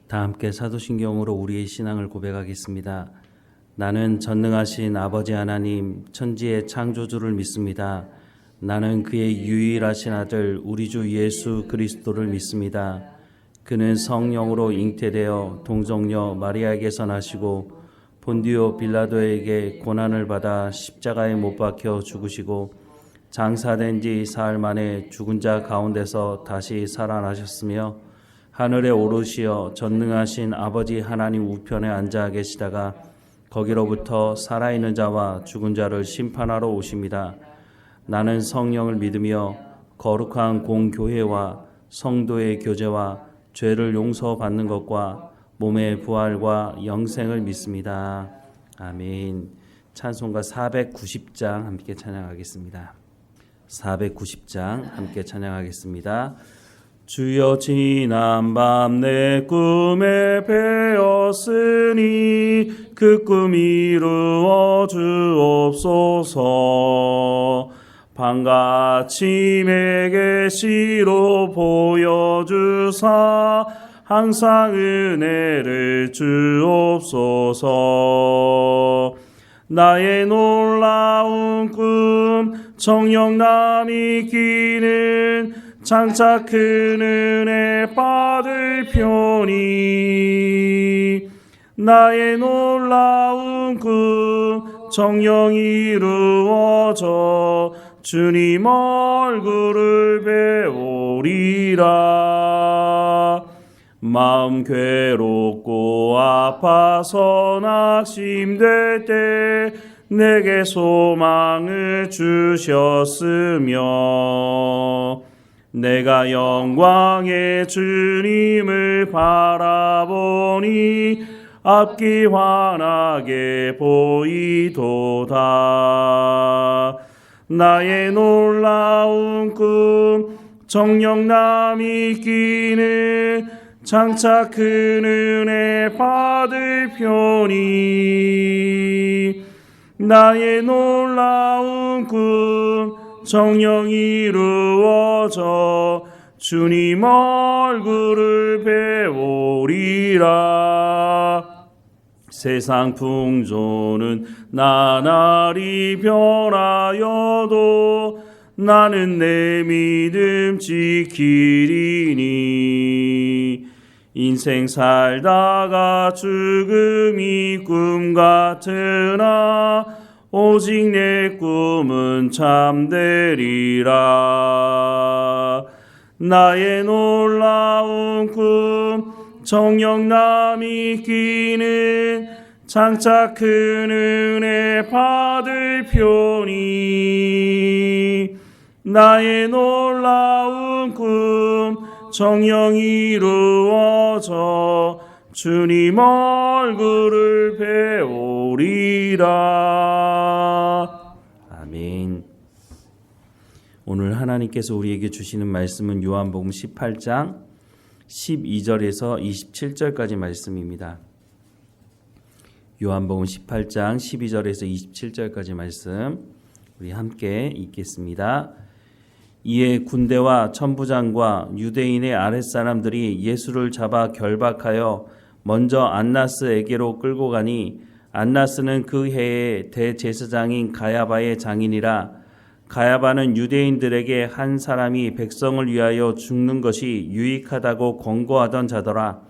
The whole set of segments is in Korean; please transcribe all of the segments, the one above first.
다 함께 사도신경으로 우리의 신앙을 고백하겠습니다. 나는 전능하신 아버지 하나님 천지의 창조주를 믿습니다. 나는 그의 유일하신 아들 우리 주 예수 그리스도를 믿습니다. 그는 성령으로 잉태되어 동정녀 마리아에게서 나시고 본디오 빌라도에게 고난을 받아 십자가에 못 박혀 죽으시고 장사된 지 사흘 만에 죽은 자 가운데서 다시 살아나셨으며 하늘에 오르시어 전능하신 아버지 하나님 우편에 앉아 계시다가 거기로부터 살아있는 자와 죽은 자를 심판하러 오십니다. 나는 성령을 믿으며 거룩한 공교회와 성도의 교제와 죄를 용서받는 것과 몸의 부활과 영생을 믿습니다. 아멘. 찬송가 490장 함께 찬양하겠습니다. 490장 함께 찬양하겠습니다. 주여 지난밤 내 꿈에 배었으니 그 꿈 이루어 주옵소서. 밤과 아침에 계시로 보여주사 항상 은혜를 주옵소서. 나의 놀라운 꿈 정령남이 끼는 장차 큰 은혜 받을 편이 나의 놀라운 꿈 정령 이루어져 주님 얼굴을 배우리라. 마음 괴롭고 아파서 낙심될 때 내게 소망을 주셨으며 내가 영광의 주님을 바라보니 앞이 환하게 보이도다. 나의 놀라운 꿈 정령남이 끼는 장차 큰 은혜 받을 편이 나의 놀라운 꿈 정령 이루어져 주님 얼굴을 배우리라. 세상 풍조는 나날이 변하여도 나는 내 믿음 지키리니. 인생 살다가 죽음이 꿈 같으나 오직 내 꿈은 참되리라. 나의 놀라운 꿈 정령남이 끼는 장차 큰 은혜 받을 편이 나의 놀라운 꿈 정령 이루어져 주님 얼굴을 배우리라. 아멘. 오늘 하나님께서 우리에게 주시는 말씀은 요한복음 18장 12절에서 27절까지 말씀입니다. 요한복음 18장 12절에서 27절까지 말씀 우리 함께 읽겠습니다. 이에 군대와 천부장과 유대인의 아랫사람들이 예수를 잡아 결박하여 먼저 안나스에게로 끌고 가니 안나스는 그 해에 대제사장인 가야바의 장인이라. 가야바는 유대인들에게 한 사람이 백성을 위하여 죽는 것이 유익하다고 권고하던 자더라.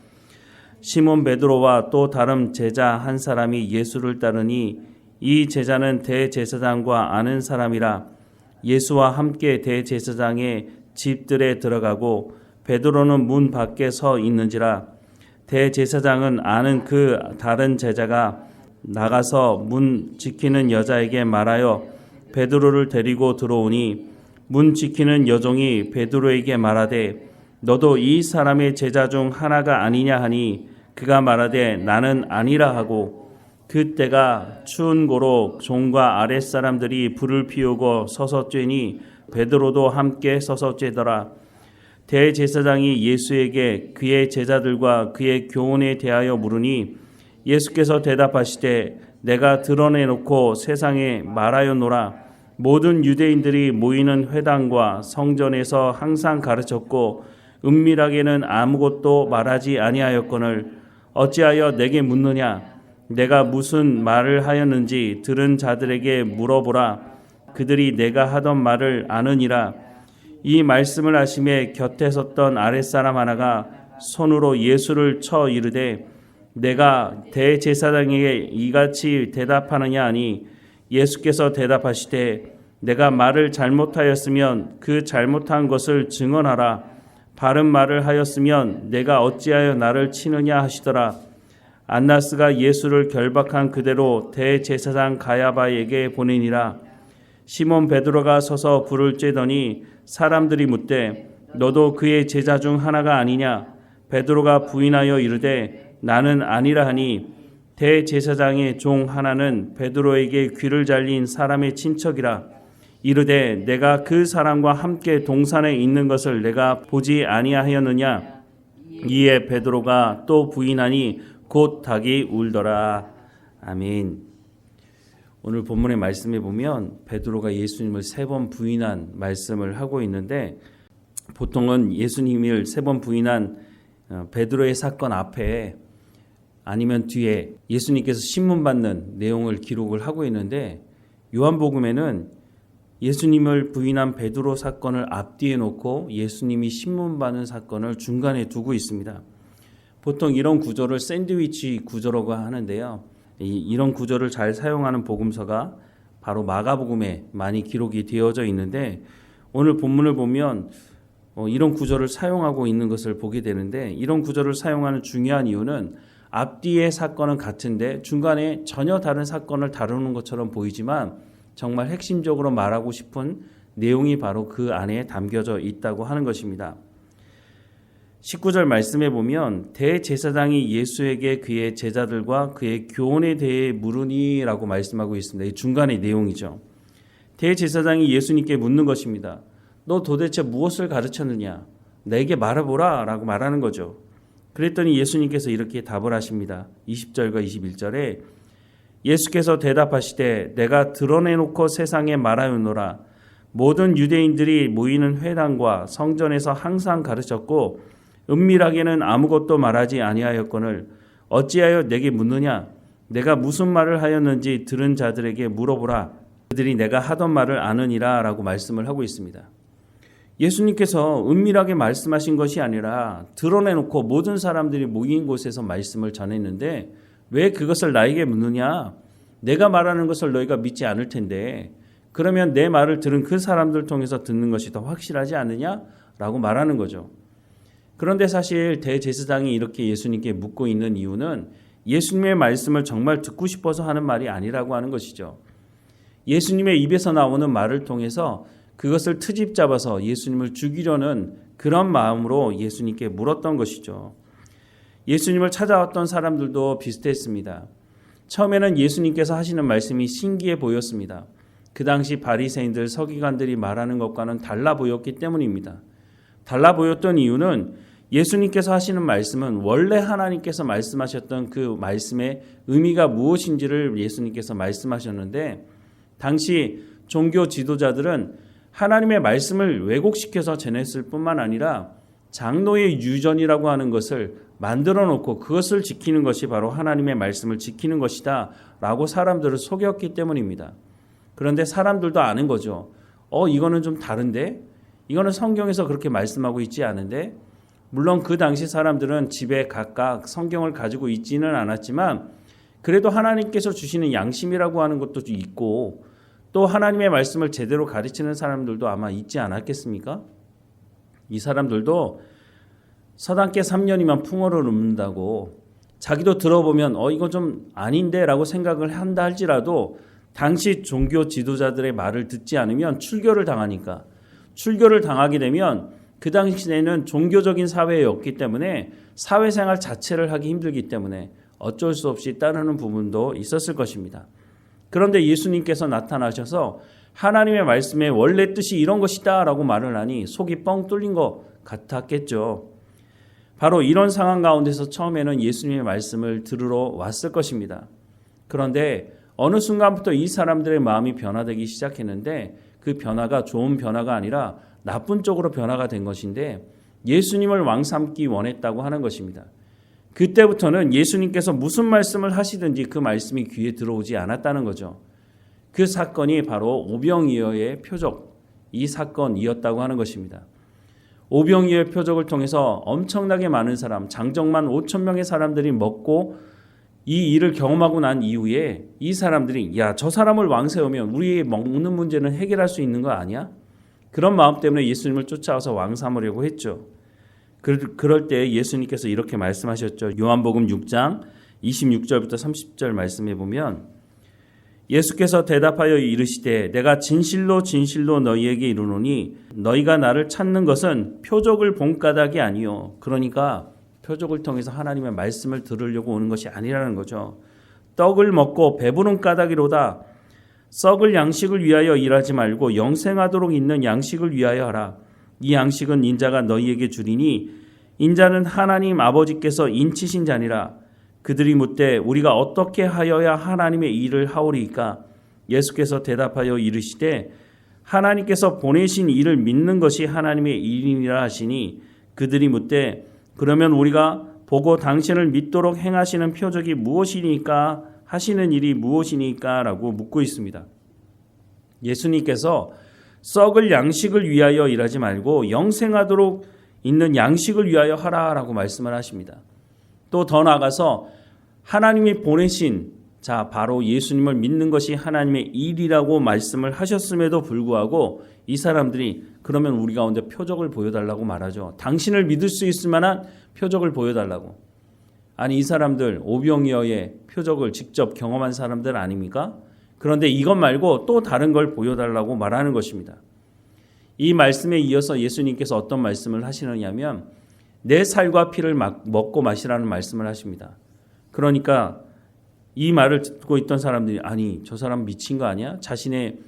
시몬 베드로와 또 다른 제자 한 사람이 예수를 따르니 이 제자는 대제사장과 아는 사람이라. 예수와 함께 대제사장의 집들에 들어가고 베드로는 문 밖에 서 있는지라. 대제사장은 아는 그 다른 제자가 나가서 문 지키는 여자에게 말하여 베드로를 데리고 들어오니 문 지키는 여종이 베드로에게 말하되 너도 이 사람의 제자 중 하나가 아니냐 하니 그가 말하되 나는 아니라 하고 그때가 추운 고로 종과 아랫사람들이 불을 피우고 서서 쬐니 베드로도 함께 서서 쬐더라. 대제사장이 예수에게 그의 제자들과 그의 교훈에 대하여 물으니 예수께서 대답하시되 내가 드러내놓고 세상에 말하였노라. 모든 유대인들이 모이는 회당과 성전에서 항상 가르쳤고 은밀하게는 아무것도 말하지 아니하였거늘 어찌하여 내게 묻느냐? 내가 무슨 말을 하였는지 들은 자들에게 물어보라. 그들이 내가 하던 말을 아느니라. 이 말씀을 하심에 곁에 섰던 아랫사람 하나가 손으로 예수를 쳐 이르되 내가 대제사장에게 이같이 대답하느냐 하니 예수께서 대답하시되 내가 말을 잘못하였으면 그 잘못한 것을 증언하라. 바른 말을 하였으면 내가 어찌하여 나를 치느냐 하시더라. 안나스가 예수를 결박한 그대로 대제사장 가야바에게 보내니라. 시몬 베드로가 서서 불을 쬐더니 사람들이 묻되 너도 그의 제자 중 하나가 아니냐? 베드로가 부인하여 이르되 나는 아니라 하니 대제사장의 종 하나는 베드로에게 귀를 잘린 사람의 친척이라. 이르되 내가 그 사람과 함께 동산에 있는 것을 내가 보지 아니하였느냐? 이에 베드로가 또 부인하니 곧 닭이 울더라. 아멘. 오늘 본문의 말씀에 보면 베드로가 예수님을 3번 부인한 말씀을 하고 있는데 보통은 예수님을 3번 부인한 베드로의 사건 앞에 아니면 뒤에 예수님께서 신문받는 내용을 기록을 하고 있는데 요한복음에는 예수님을 부인한 베드로 사건을 앞뒤에 놓고 예수님이 신문받는 사건을 중간에 두고 있습니다. 보통 이런 구조를 샌드위치 구조라고 하는데요. 이런 구조를 잘 사용하는 복음서가 바로 마가복음에 많이 기록이 되어져 있는데 오늘 본문을 보면 이런 구조를 사용하고 있는 것을 보게 되는데 이런 구조를 사용하는 중요한 이유는 앞뒤의 사건은 같은데 중간에 전혀 다른 사건을 다루는 것처럼 보이지만 정말 핵심적으로 말하고 싶은 내용이 바로 그 안에 담겨져 있다고 하는 것입니다. 19절 말씀에 보면 대제사장이 예수에게 그의 제자들과 그의 교훈에 대해 물으니라고 말씀하고 있습니다. 이 중간의 내용이죠. 대제사장이 예수님께 묻는 것입니다. 너 도대체 무엇을 가르쳤느냐? 내게 말해보라 라고 말하는 거죠. 그랬더니 예수님께서 이렇게 답을 하십니다. 20절과 21절에 예수께서 대답하시되 내가 드러내놓고 세상에 말하였노라. 모든 유대인들이 모이는 회당과 성전에서 항상 가르쳤고 은밀하게는 아무것도 말하지 아니하였거늘 어찌하여 내게 묻느냐? 내가 무슨 말을 하였는지 들은 자들에게 물어보라. 그들이 내가 하던 말을 아느니라 라고 말씀을 하고 있습니다. 예수님께서 은밀하게 말씀하신 것이 아니라 드러내놓고 모든 사람들이 모인 곳에서 말씀을 전했는데 왜 그것을 나에게 묻느냐? 내가 말하는 것을 너희가 믿지 않을 텐데 그러면 내 말을 들은 그 사람들 통해서 듣는 것이 더 확실하지 않느냐? 라고 말하는 거죠. 그런데 사실 대제사장이 이렇게 예수님께 묻고 있는 이유는 예수님의 말씀을 정말 듣고 싶어서 하는 말이 아니라고 하는 것이죠. 예수님의 입에서 나오는 말을 통해서 그것을 트집 잡아서 예수님을 죽이려는 그런 마음으로 예수님께 물었던 것이죠. 예수님을 찾아왔던 사람들도 비슷했습니다. 처음에는 예수님께서 하시는 말씀이 신기해 보였습니다. 그 당시 바리새인들, 서기관들이 말하는 것과는 달라 보였기 때문입니다. 달라 보였던 이유는 예수님께서 하시는 말씀은 원래 하나님께서 말씀하셨던 그 말씀의 의미가 무엇인지를 예수님께서 말씀하셨는데 당시 종교 지도자들은 하나님의 말씀을 왜곡시켜서 전했을 뿐만 아니라 장로의 유전이라고 하는 것을 만들어 놓고 그것을 지키는 것이 바로 하나님의 말씀을 지키는 것이다 라고 사람들을 속였기 때문입니다. 그런데 사람들도 아는 거죠. 이거는 좀 다른데? 이거는 성경에서 그렇게 말씀하고 있지 않은데? 물론 그 당시 사람들은 집에 각각 성경을 가지고 있지는 않았지만 그래도 하나님께서 주시는 양심이라고 하는 것도 있고 또 하나님의 말씀을 제대로 가르치는 사람들도 아마 있지 않았겠습니까? 이 사람들도 서당계 3년이면 풍어를 읊는다고 자기도 들어보면 이건 좀 아닌데 라고 생각을 한다 할지라도 당시 종교 지도자들의 말을 듣지 않으면 출교를 당하니까 출교를 당하게 되면 그 당시에는 종교적인 사회였기 때문에 사회생활 자체를 하기 힘들기 때문에 어쩔 수 없이 따르는 부분도 있었을 것입니다. 그런데 예수님께서 나타나셔서 하나님의 말씀의 원래 뜻이 이런 것이다 라고 말을 하니 속이 뻥 뚫린 것 같았겠죠. 바로 이런 상황 가운데서 처음에는 예수님의 말씀을 들으러 왔을 것입니다. 그런데 어느 순간부터 이 사람들의 마음이 변화되기 시작했는데 그 변화가 좋은 변화가 아니라 나쁜 쪽으로 변화가 된 것인데 예수님을 왕 삼기 원했다고 하는 것입니다. 그때부터는 예수님께서 무슨 말씀을 하시든지 그 말씀이 귀에 들어오지 않았다는 거죠. 그 사건이 바로 오병이어의 표적, 이 사건이었다고 하는 것입니다. 오병이어의 표적을 통해서 엄청나게 많은 사람, 장정만 5,000명의 사람들이 먹고 이 일을 경험하고 난 이후에 이 사람들이 야, 저 사람을 왕 세우면 우리의 먹는 문제는 해결할 수 있는 거 아니야? 그런 마음 때문에 예수님을 쫓아와서 왕 삼으려고 했죠. 그럴 때 예수님께서 이렇게 말씀하셨죠. 요한복음 6장 26절부터 30절 말씀해 보면 예수께서 대답하여 이르시되 내가 진실로 진실로 너희에게 이르노니 너희가 나를 찾는 것은 표적을 본 까닭이 아니요. 그러니까 표적을 통해서 하나님의 말씀을 들으려고 오는 것이 아니라는 거죠. 떡을 먹고 배부른 까닭이로다. 썩을 양식을 위하여 일하지 말고 영생하도록 있는 양식을 위하여 하라. 이 양식은 인자가 너희에게 주리니 인자는 하나님 아버지께서 인치신 자니라. 그들이 묻되 우리가 어떻게 하여야 하나님의 일을 하오리이까? 예수께서 대답하여 이르시되 하나님께서 보내신 이를 믿는 것이 하나님의 일이니라 하시니 그들이 묻되 그러면 우리가 보고 당신을 믿도록 행하시는 표적이 무엇이니까 하시는 일이 무엇이니까 라고 묻고 있습니다. 예수님께서 썩을 양식을 위하여 일하지 말고 영생하도록 있는 양식을 위하여 하라라고 말씀을 하십니다. 또 더 나아가서 하나님이 보내신 자 바로 예수님을 믿는 것이 하나님의 일이라고 말씀을 하셨음에도 불구하고 이 사람들이 그러면 우리 가운데 표적을 보여달라고 말하죠. 당신을 믿을 수 있을 만한 표적을 보여달라고. 아니 이 사람들 오병이어의 표적을 직접 경험한 사람들 아닙니까? 그런데 이것 말고 또 다른 걸 보여달라고 말하는 것입니다. 이 말씀에 이어서 예수님께서 어떤 말씀을 하시느냐면 내 살과 피를 먹고 마시라는 말씀을 하십니다. 그러니까 이 말을 듣고 있던 사람들이 아니 저 사람 미친 거 아니야? 자신의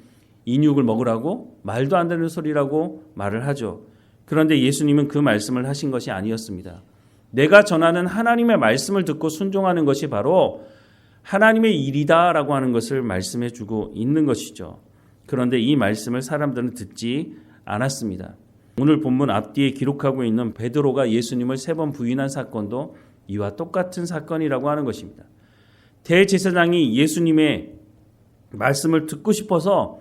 인육을 먹으라고? 말도 안 되는 소리라고 말을 하죠. 그런데 예수님은 그 말씀을 하신 것이 아니었습니다. 내가 전하는 하나님의 말씀을 듣고 순종하는 것이 바로 하나님의 일이다라고 하는 것을 말씀해 주고 있는 것이죠. 그런데 이 말씀을 사람들은 듣지 않았습니다. 오늘 본문 앞뒤에 기록하고 있는 베드로가 예수님을 3번 부인한 사건도 이와 똑같은 사건이라고 하는 것입니다. 대제사장이 예수님의 말씀을 듣고 싶어서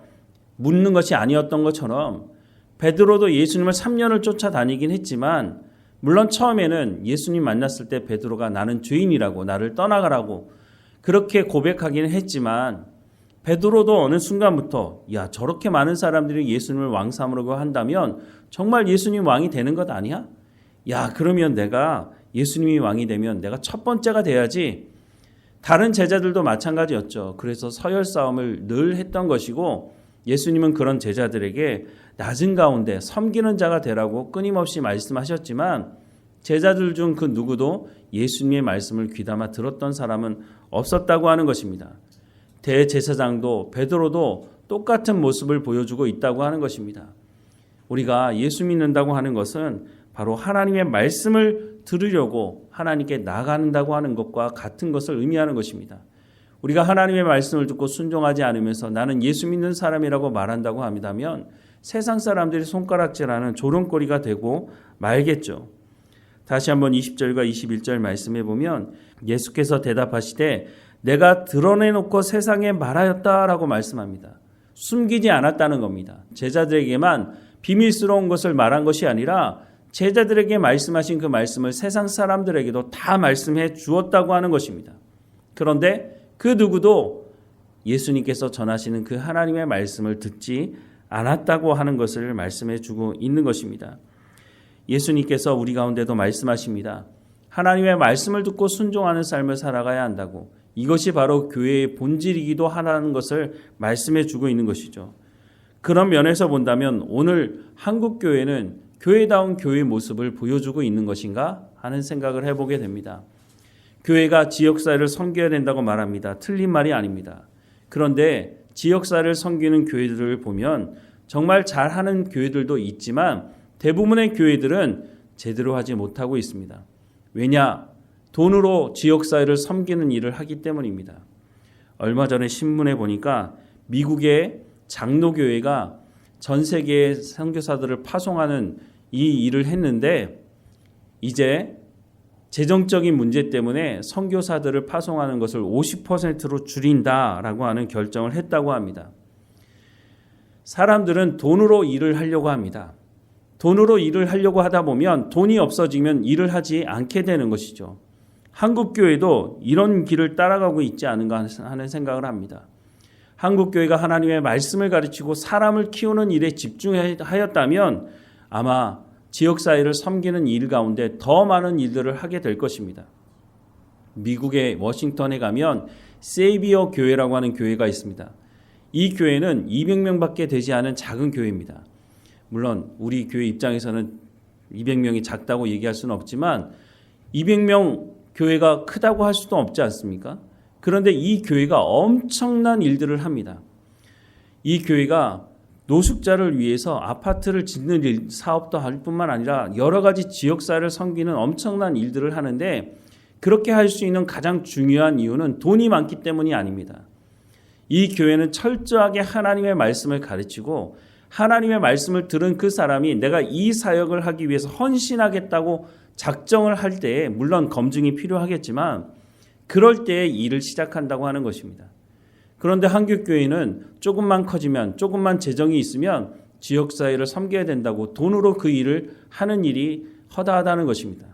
묻는 것이 아니었던 것처럼 베드로도 예수님을 3년을 쫓아다니긴 했지만 물론 처음에는 예수님 만났을 때 베드로가 나는 죄인이라고 나를 떠나가라고 그렇게 고백하기는 했지만 베드로도 어느 순간부터 야 저렇게 많은 사람들이 예수님을 왕 삼으려고 한다면 정말 예수님 왕이 되는 것 아니야? 야 그러면 내가 예수님이 왕이 되면 내가 첫 번째가 돼야지. 다른 제자들도 마찬가지였죠. 그래서 서열 싸움을 늘 했던 것이고 예수님은 그런 제자들에게 낮은 가운데 섬기는 자가 되라고 끊임없이 말씀하셨지만 제자들 중 그 누구도 예수님의 말씀을 귀담아 들었던 사람은 없었다고 하는 것입니다. 대제사장도 베드로도 똑같은 모습을 보여주고 있다고 하는 것입니다. 우리가 예수 믿는다고 하는 것은 바로 하나님의 말씀을 들으려고 하나님께 나아간다고 하는 것과 같은 것을 의미하는 것입니다. 우리가 하나님의 말씀을 듣고 순종하지 않으면서 나는 예수 믿는 사람이라고 말한다고 합니다면 세상 사람들이 손가락질하는 조롱거리가 되고 말겠죠. 다시 한번 20절과 21절 말씀해 보면 예수께서 대답하시되 내가 드러내놓고 세상에 말하였다라고 말씀합니다. 숨기지 않았다는 겁니다. 제자들에게만 비밀스러운 것을 말한 것이 아니라 제자들에게 말씀하신 그 말씀을 세상 사람들에게도 다 말씀해 주었다고 하는 것입니다. 그런데 그 누구도 예수님께서 전하시는 그 하나님의 말씀을 듣지 않았다고 하는 것을 말씀해 주고 있는 것입니다. 예수님께서 우리 가운데도 말씀하십니다. 하나님의 말씀을 듣고 순종하는 삶을 살아가야 한다고. 이것이 바로 교회의 본질이기도 하다는 것을 말씀해 주고 있는 것이죠. 그런 면에서 본다면 오늘 한국 교회는 교회다운 교회의 모습을 보여주고 있는 것인가 하는 생각을 해보게 됩니다. 교회가 지역사회를 섬겨야 된다고 말합니다. 틀린 말이 아닙니다. 그런데 지역사회를 섬기는 교회들을 보면 정말 잘하는 교회들도 있지만 대부분의 교회들은 제대로 하지 못하고 있습니다. 왜냐? 돈으로 지역사회를 섬기는 일을 하기 때문입니다. 얼마 전에 신문에 보니까 미국의 장로교회가 전 세계의 선교사들을 파송하는 이 일을 했는데 이제 재정적인 문제 때문에 선교사들을 파송하는 것을 50%로 줄인다라고 하는 결정을 했다고 합니다. 사람들은 돈으로 일을 하려고 합니다. 돈으로 일을 하려고 하다 보면 돈이 없어지면 일을 하지 않게 되는 것이죠. 한국교회도 이런 길을 따라가고 있지 않은가 하는 생각을 합니다. 한국교회가 하나님의 말씀을 가르치고 사람을 키우는 일에 집중하였다면 아마 지역사회를 섬기는 일 가운데 더 많은 일들을 하게 될 것입니다. 미국의 워싱턴에 가면 세이비어 교회라고 하는 교회가 있습니다. 이 교회는 200명밖에 되지 않은 작은 교회입니다. 물론 우리 교회 입장에서는 200명이 작다고 얘기할 수는 없지만 200명 교회가 크다고 할 수도 없지 않습니까? 그런데 이 교회가 엄청난 일들을 합니다. 이 교회가 노숙자를 위해서 아파트를 짓는 일, 사업도 할 뿐만 아니라 여러 가지 지역사회를 섬기는 엄청난 일들을 하는데 그렇게 할 수 있는 가장 중요한 이유는 돈이 많기 때문이 아닙니다. 이 교회는 철저하게 하나님의 말씀을 가르치고 하나님의 말씀을 들은 그 사람이 내가 이 사역을 하기 위해서 헌신하겠다고 작정을 할 때에 물론 검증이 필요하겠지만 그럴 때에 일을 시작한다고 하는 것입니다. 그런데 한국교회는 조금만 커지면 조금만 재정이 있으면 지역사회를 섬겨야 된다고 돈으로 그 일을 하는 일이 허다하다는 것입니다.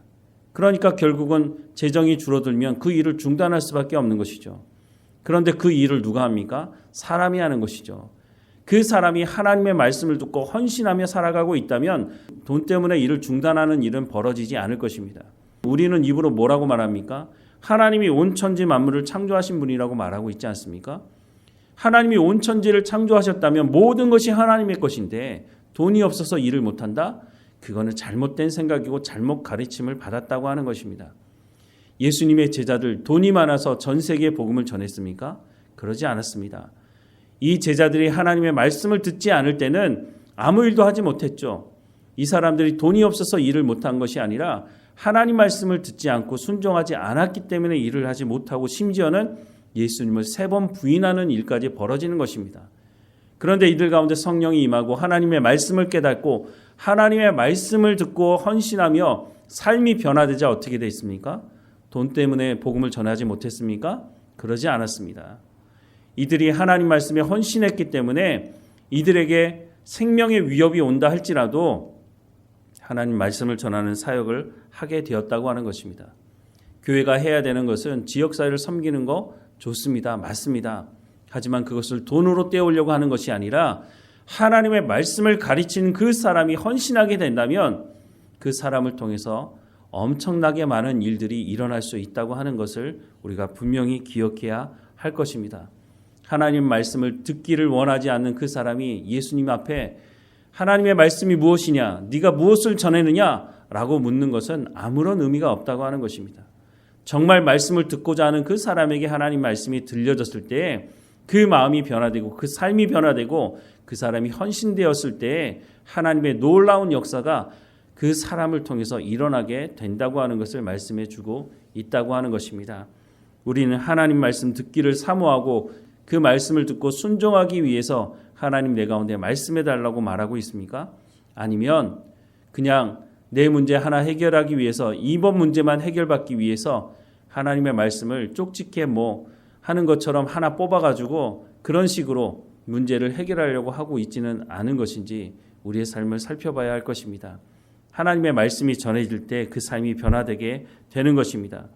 그러니까 결국은 재정이 줄어들면 그 일을 중단할 수밖에 없는 것이죠. 그런데 그 일을 누가 합니까? 사람이 하는 것이죠. 그 사람이 하나님의 말씀을 듣고 헌신하며 살아가고 있다면 돈 때문에 일을 중단하는 일은 벌어지지 않을 것입니다. 우리는 입으로 뭐라고 말합니까? 하나님이 온 천지 만물을 창조하신 분이라고 말하고 있지 않습니까? 하나님이 온 천지를 창조하셨다면 모든 것이 하나님의 것인데 돈이 없어서 일을 못한다? 그거는 잘못된 생각이고 잘못 가르침을 받았다고 하는 것입니다. 예수님의 제자들 돈이 많아서 전 세계에 복음을 전했습니까? 그러지 않았습니다. 이 제자들이 하나님의 말씀을 듣지 않을 때는 아무 일도 하지 못했죠. 이 사람들이 돈이 없어서 일을 못한 것이 아니라 하나님 말씀을 듣지 않고 순종하지 않았기 때문에 일을 하지 못하고 심지어는 예수님을 3번 부인하는 일까지 벌어지는 것입니다. 그런데 이들 가운데 성령이 임하고 하나님의 말씀을 깨닫고 하나님의 말씀을 듣고 헌신하며 삶이 변화되자 어떻게 되어 있습니까? 돈 때문에 복음을 전하지 못했습니까? 그러지 않았습니다. 이들이 하나님 말씀에 헌신했기 때문에 이들에게 생명의 위협이 온다 할지라도 하나님 말씀을 전하는 사역을 하게 되었다고 하는 것입니다. 교회가 해야 되는 것은 지역사회를 섬기는 거 좋습니다. 맞습니다. 하지만 그것을 돈으로 떼우려고 하는 것이 아니라 하나님의 말씀을 가르치는 그 사람이 헌신하게 된다면 그 사람을 통해서 엄청나게 많은 일들이 일어날 수 있다고 하는 것을 우리가 분명히 기억해야 할 것입니다. 하나님 말씀을 듣기를 원하지 않는 그 사람이 예수님 앞에 하나님의 말씀이 무엇이냐, 네가 무엇을 전했느냐 라고 묻는 것은 아무런 의미가 없다고 하는 것입니다. 정말 말씀을 듣고자 하는 그 사람에게 하나님 말씀이 들려졌을 때에 그 마음이 변화되고 그 삶이 변화되고 그 사람이 헌신되었을 때에 하나님의 놀라운 역사가 그 사람을 통해서 일어나게 된다고 하는 것을 말씀해 주고 있다고 하는 것입니다. 우리는 하나님 말씀 듣기를 사모하고 그 말씀을 듣고 순종하기 위해서 하나님 내 가운데 말씀해 달라고 말하고 있습니까? 아니면 그냥 내 문제 하나 해결하기 위해서 이번 문제만 해결받기 위해서 하나님의 말씀을 쪽집게 하는 것처럼 하나 뽑아가지고 그런 식으로 문제를 해결하려고 하고 있지는 않은 것인지 우리의 삶을 살펴봐야 할 것입니다. 하나님의 말씀이 전해질 때 그 삶이 변화되게 되는 것입니다.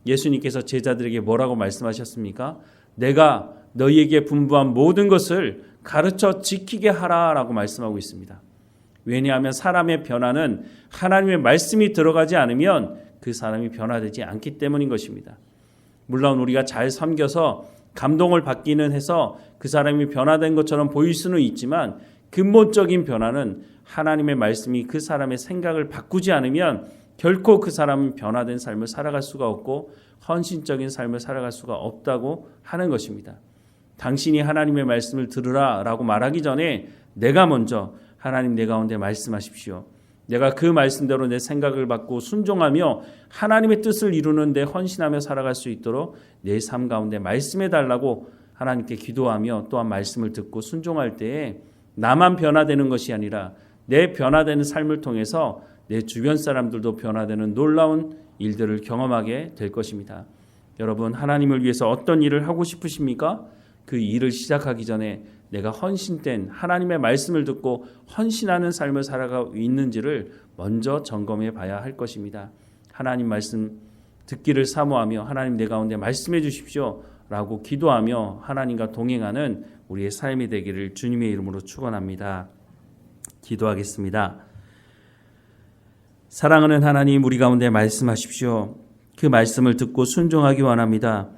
예수님께서 제자들에게 뭐라고 말씀하셨습니까? 내가 너희에게 분부한 모든 것을 가르쳐 지키게 하라라고 말씀하고 있습니다. 왜냐하면 사람의 변화는 하나님의 말씀이 들어가지 않으면 그 사람이 변화되지 않기 때문인 것입니다. 물론 우리가 잘 섬겨서 감동을 받기는 해서 그 사람이 변화된 것처럼 보일 수는 있지만 근본적인 변화는 하나님의 말씀이 그 사람의 생각을 바꾸지 않으면 결코 그 사람은 변화된 삶을 살아갈 수가 없고 헌신적인 삶을 살아갈 수가 없다고 하는 것입니다. 당신이 하나님의 말씀을 들으라 라고 말하기 전에 내가 먼저 하나님 내 가운데 말씀하십시오. 내가 그 말씀대로 내 생각을 받고 순종하며 하나님의 뜻을 이루는 데 헌신하며 살아갈 수 있도록 내 삶 가운데 말씀해 달라고 하나님께 기도하며 또한 말씀을 듣고 순종할 때에 나만 변화되는 것이 아니라 내 변화되는 삶을 통해서 내 주변 사람들도 변화되는 놀라운 일들을 경험하게 될 것입니다. 여러분, 하나님을 위해서 어떤 일을 하고 싶으십니까? 그 일을 시작하기 전에 내가 헌신된 하나님의 말씀을 듣고 헌신하는 삶을 살아가고 있는지를 먼저 점검해 봐야 할 것입니다. 하나님 말씀 듣기를 사모하며 하나님 내 가운데 말씀해 주십시오 라고 기도하며 하나님과 동행하는 우리의 삶이 되기를 주님의 이름으로 축원합니다. 기도하겠습니다. 사랑하는 하나님, 우리 가운데 말씀하십시오. 그 말씀을 듣고 순종하기 원합니다.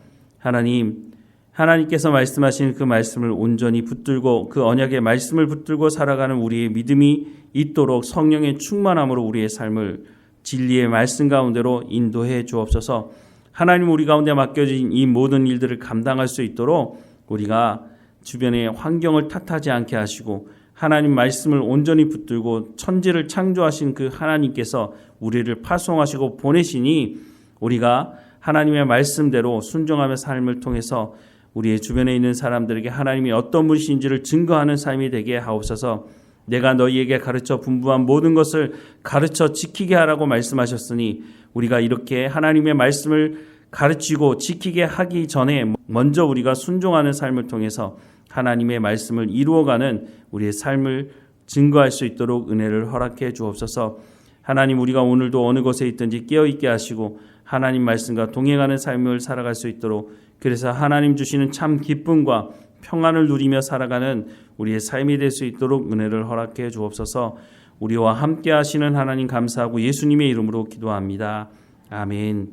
하나님께서 말씀하신 그 말씀을 온전히 붙들고 그 언약의 말씀을 붙들고 살아가는 우리의 믿음이 있도록 성령의 충만함으로 우리의 삶을 진리의 말씀 가운데로 인도해 주옵소서. 하나님, 우리 가운데 맡겨진 이 모든 일들을 감당할 수 있도록 우리가 주변의 환경을 탓하지 않게 하시고 하나님 말씀을 온전히 붙들고 천지를 창조하신 그 하나님께서 우리를 파송하시고 보내시니 우리가 하나님의 말씀대로 순종하며 삶을 통해서 우리의 주변에 있는 사람들에게 하나님이 어떤 분이신지를 증거하는 삶이 되게 하옵소서. 내가 너희에게 가르쳐 분부한 모든 것을 가르쳐 지키게 하라고 말씀하셨으니 우리가 이렇게 하나님의 말씀을 가르치고 지키게 하기 전에 먼저 우리가 순종하는 삶을 통해서 하나님의 말씀을 이루어가는 우리의 삶을 증거할 수 있도록 은혜를 허락해 주옵소서. 하나님, 우리가 오늘도 어느 곳에 있든지 깨어있게 하시고 하나님 말씀과 동행하는 삶을 살아갈 수 있도록, 그래서 하나님 주시는 참 기쁨과 평안을 누리며 살아가는 우리의 삶이 될 수 있도록 은혜를 허락해 주옵소서. 우리와 함께 하시는 하나님 감사하고 예수님의 이름으로 기도합니다. 아멘.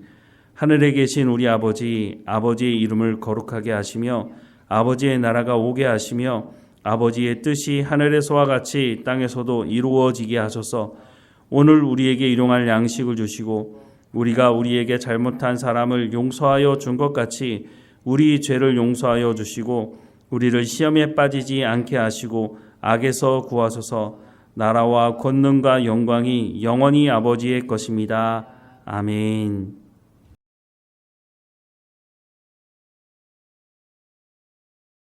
하늘에 계신 우리 아버지, 아버지의 이름을 거룩하게 하시며 아버지의 나라가 오게 하시며 아버지의 뜻이 하늘에서와 같이 땅에서도 이루어지게 하소서. 오늘 우리에게 일용할 양식을 주시고 우리가 우리에게 잘못한 사람을 용서하여 준 것 같이 우리 죄를 용서하여 주시고 우리를 시험에 빠지지 않게 하시고 악에서 구하소서. 나라와 권능과 영광이 영원히 아버지의 것입니다. 아멘.